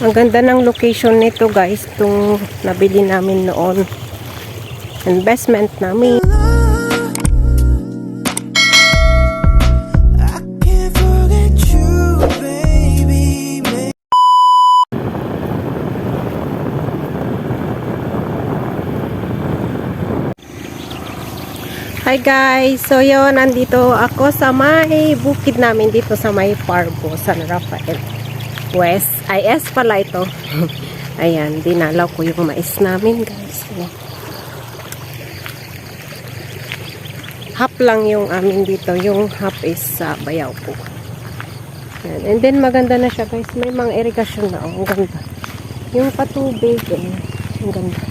Ang ganda ng location nito guys, itong nabili namin noon. Investment namin. Hi guys! So yun, nandito ako sa may bukid namin dito sa may Parbo, San Rafael West. IS pala ito. Ayan, dinalaw ko yung mais namin guys. Ayan. Half lang yung amin dito. Yung half is sa bayaw po. Ayan. And then maganda na siya guys. May mga irigasyon na. Oh, ang ganda. Yung patubig. Ayan. Ang ganda.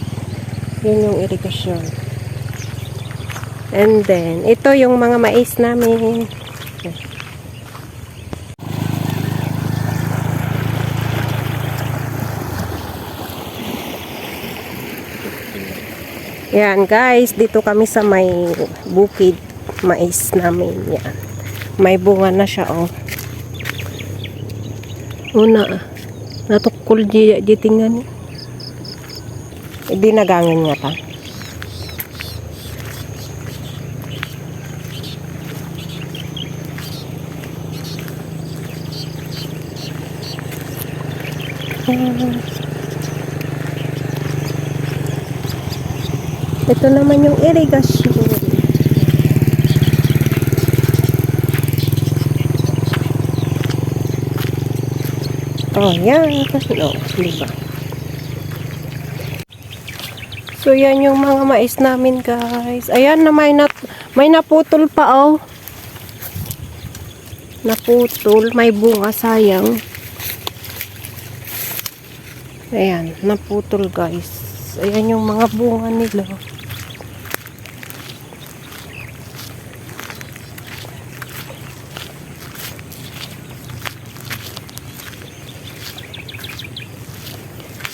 Yun yung irigasyon. And then, ito yung mga mais namin. Yan guys, dito kami sa may bukid mais namin. Yan. May bunga na siya oh. Una, natukol di tingnan. Dinagangin nga ta. Ito naman yung irigasyon. Oh, yan. No, diba? So, yan yung mga mais namin, guys. Ayan na may naputol pa, oh. Naputol. May bunga, sayang. Ayan, naputol, guys. Ayan yung mga bunga nila.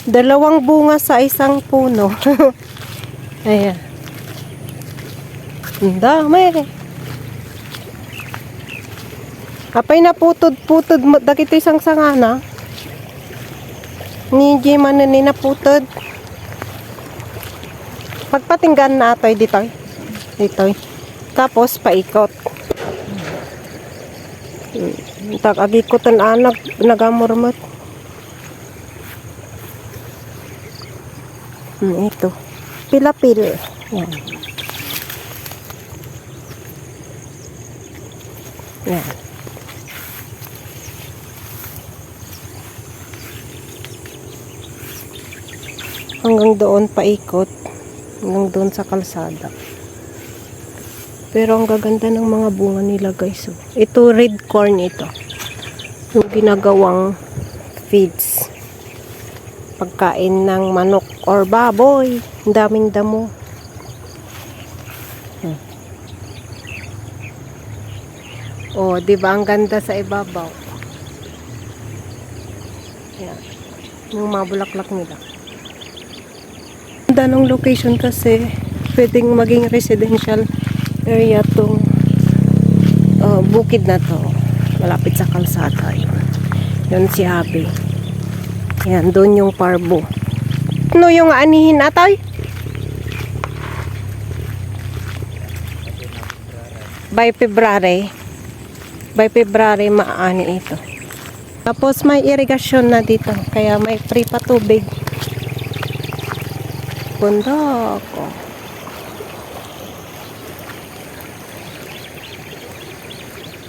Dalawang bunga sa isang puno. Ayan. Ang dami. Apay na putod mo. Dagito isang sangana. Ni Jiman na naputod. Pagpatinggan na atoy dito. Dito. Tapos paikot. Tag-agikotan anak. Nagamurmot. Ito. Pilapil. Yan. Yan. Hanggang doon paikot. Hanggang doon sa kalsada. Pero ang gaganda ng mga bunga nila guys. Ito red corn ito. Yung ginagawang feeds. Pagkain ng manok or baboy. Ang daming damo. Oh, di ba ang ganda sa ibabaw? Yan. Yung mga bulaklak nila. Ganda ng location kasi pwedeng maging residential area tong bukid na to. Malapit sa kalsada. Yun si Habi. Yan, doon yung Parbo. Ano yung anihin atay? By February. By February maani ito. Tapos may irigasyon na dito. Kaya may free patubig. Bundok.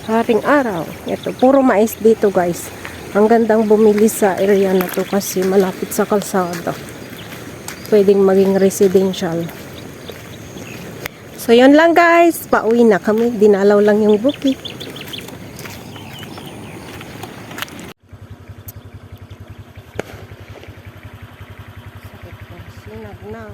Haring araw. Ito, puro mais dito guys. Ang gandang bumili sa area na to kasi malapit sa kalsada. Pwedeng maging residential. So yun lang guys. Pauwi na kami. Dinalaw lang yung bukid. Sinag ng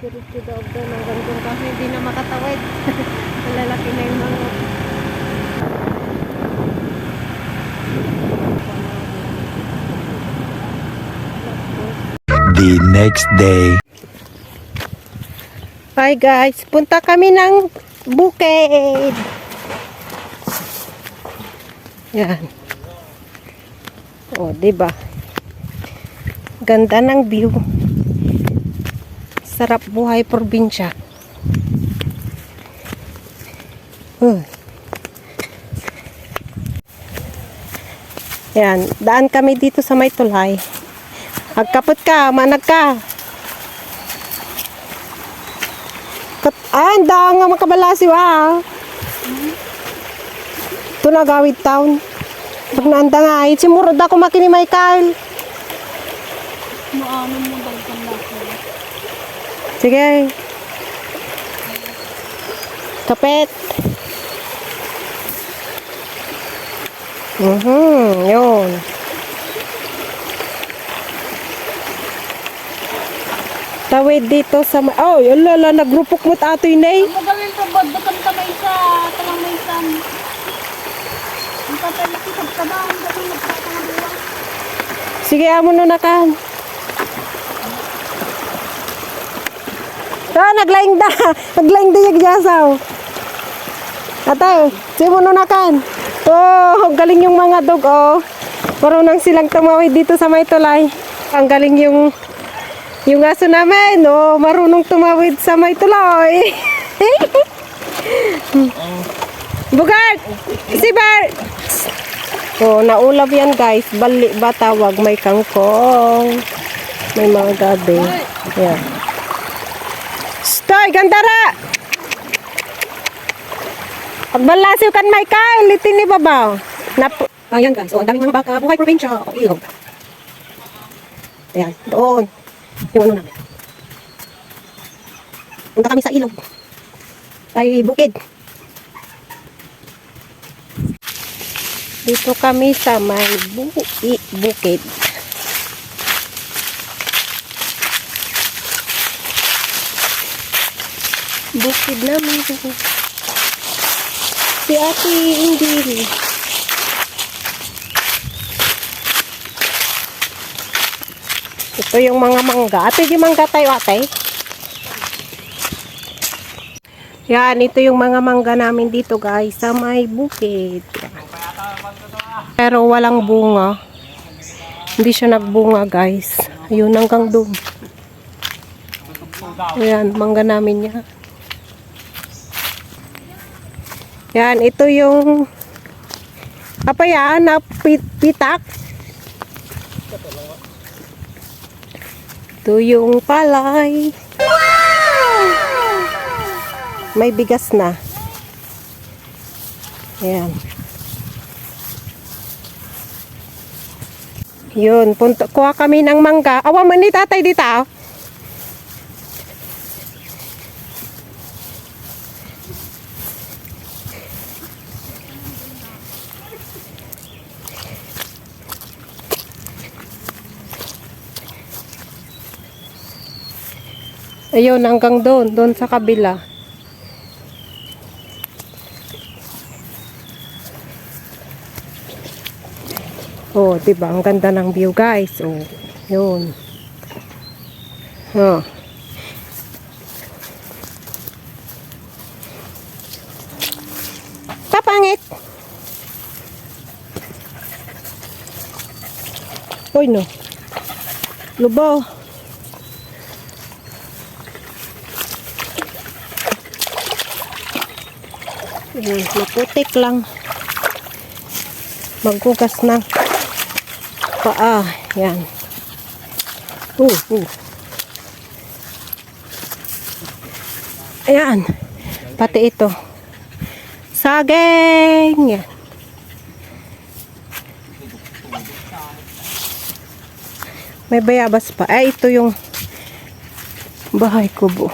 Diretso daw doon ang gantong kasi hindi na makatawid. Malalaki na yung mga next day. Hi guys, punta kami ng bukid. Yan. Oh, 'di ba? Ganda ng view. Sarap buhay probinsya. Yan, daan kami dito sa may tulay. Agkapot ka, manag ka. Ang daan nga makabalasiw ah. Ito na gawid town. Pag naanda nga, simurod ako makini Michael. Maamin mo balikan natin. Sige. Kapit. Yun. Tawid dito sa... Oh, yun lala, nagrupok mo't ato yun eh. Ang magaling pa ba? Doon ka may isa. Talang may isa. Ang tatalik sa tabang. Doon magkakagawa. Sige, amo na nakan. Naglaing da. Naglaing da yung jasaw. Ate, sige mo na nakan. Oh, galing yung mga dog, oh. Marunong silang tumawid dito sa may tulay. Ang galing yung aso namin, oh. Marunong tumawid sa may tulay. Bugart! Si Bart! Oh, naulab yan, guys. Bali ba tawag? May kangkong. May mga gabi. Yan. Stoy, gandara! Pagbalasiw kan Michael, litin ni babaw. Ayan guys, so ang daming mga baka, buhay probinsya, ilog. Ayan, doon. Yung ano namin. Punta kami sa ilog. Ay, bukid. Dito kami sa may bukid. Bukid namin. Si Ate Indiri. Ito yung mga mangga. Ate, yung mangga tayo, ate. Yan, ito yung mga mangga namin dito, guys. Sa may bukid. Pero walang bunga. Hindi siya nagbunga, guys. Ayun, hanggang doon. Ayan, mangga namin yan. Yan, ito yung apa yan, na pitak. Ito yung palay. May bigas na. Ayan. Yun, kuha kami ng mangga. Awa man ni tatay dito. Ayun, hanggang doon sa kabila. Oh, diba? Ang ganda ng view, guys. Oh, yun. Oh. Kapangit. Uy, no. Lubaw. Yan, maputik lang. Maghugas ng paa. Yan. Ayan. Pati ito. Saging. Yan. May bayabas pa. Ay, ito yung bahay kubo.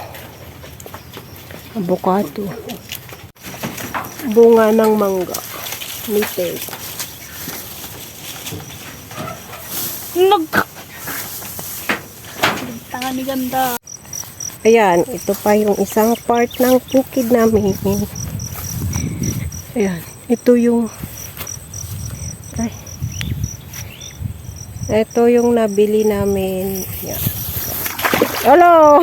Avocado. Bunga ng mangga. Mitig. Tanga ni ganda. Ayan, ito pa yung isang part ng bukid namin. Ayan, ito yung ito yung nabili namin. Ayan. Hello!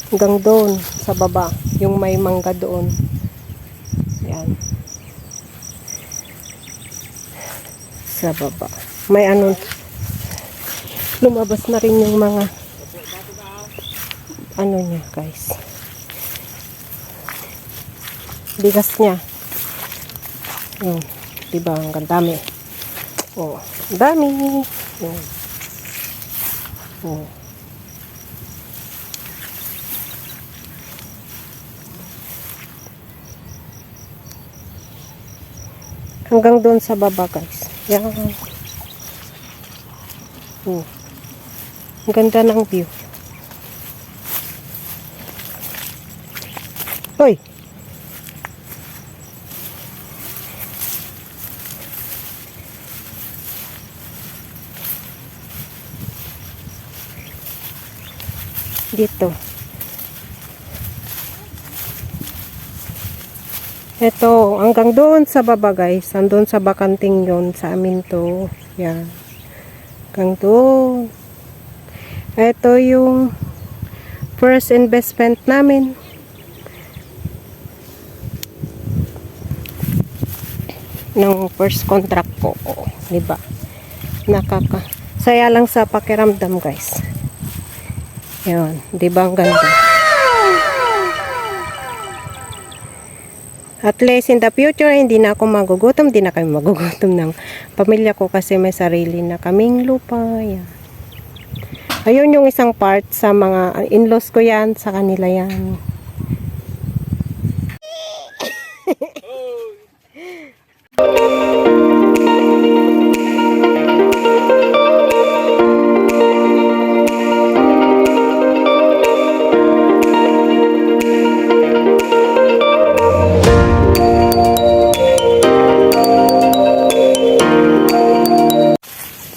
Hanggang doon, sa baba. Yung may mangga doon. Yan. Sa baba. May ano, lumabas na rin yung mga ano niya, guys. Bigas niya. Yung, diba, ang dami. Oh, ang dami. Yung. Oh. Hanggang doon sa baba, guys. Yan. Oh. Ang ganda ng view. Hoy! Dito. Ito, hanggang doon sa baba, guys. Andun sa bakanting yon sa amin to. Yan. Hanggang doon. Ito yung first investment namin. Ng first contract ko. Oh, diba? Saya lang sa pakiramdam, guys. Yan. Diba ang ganda? At least in the future, hindi na ako magugutom. Hindi na kami magugutom ng pamilya ko kasi may sarili na kaming lupa. Yan. Ayun yung isang part sa mga in-laws ko yan. Sa kanila yan.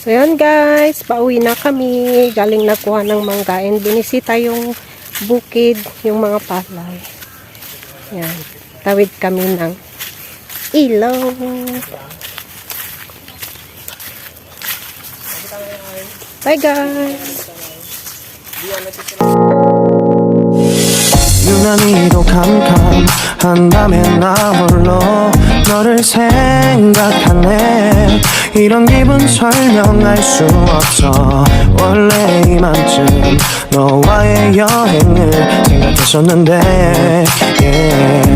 So yun guys, pauwi na kami. Galing nakuha ng mangga and binisita yung bukid, yung mga palay. Yan. Tawid kami ng ilaw. Bye guys! 유난히도 캄캄한 밤에 나 홀로 너를 생각하네 이런 기분 설명할 수 없어 원래 이맘쯤 너와의 여행을 생각했었는데 yeah.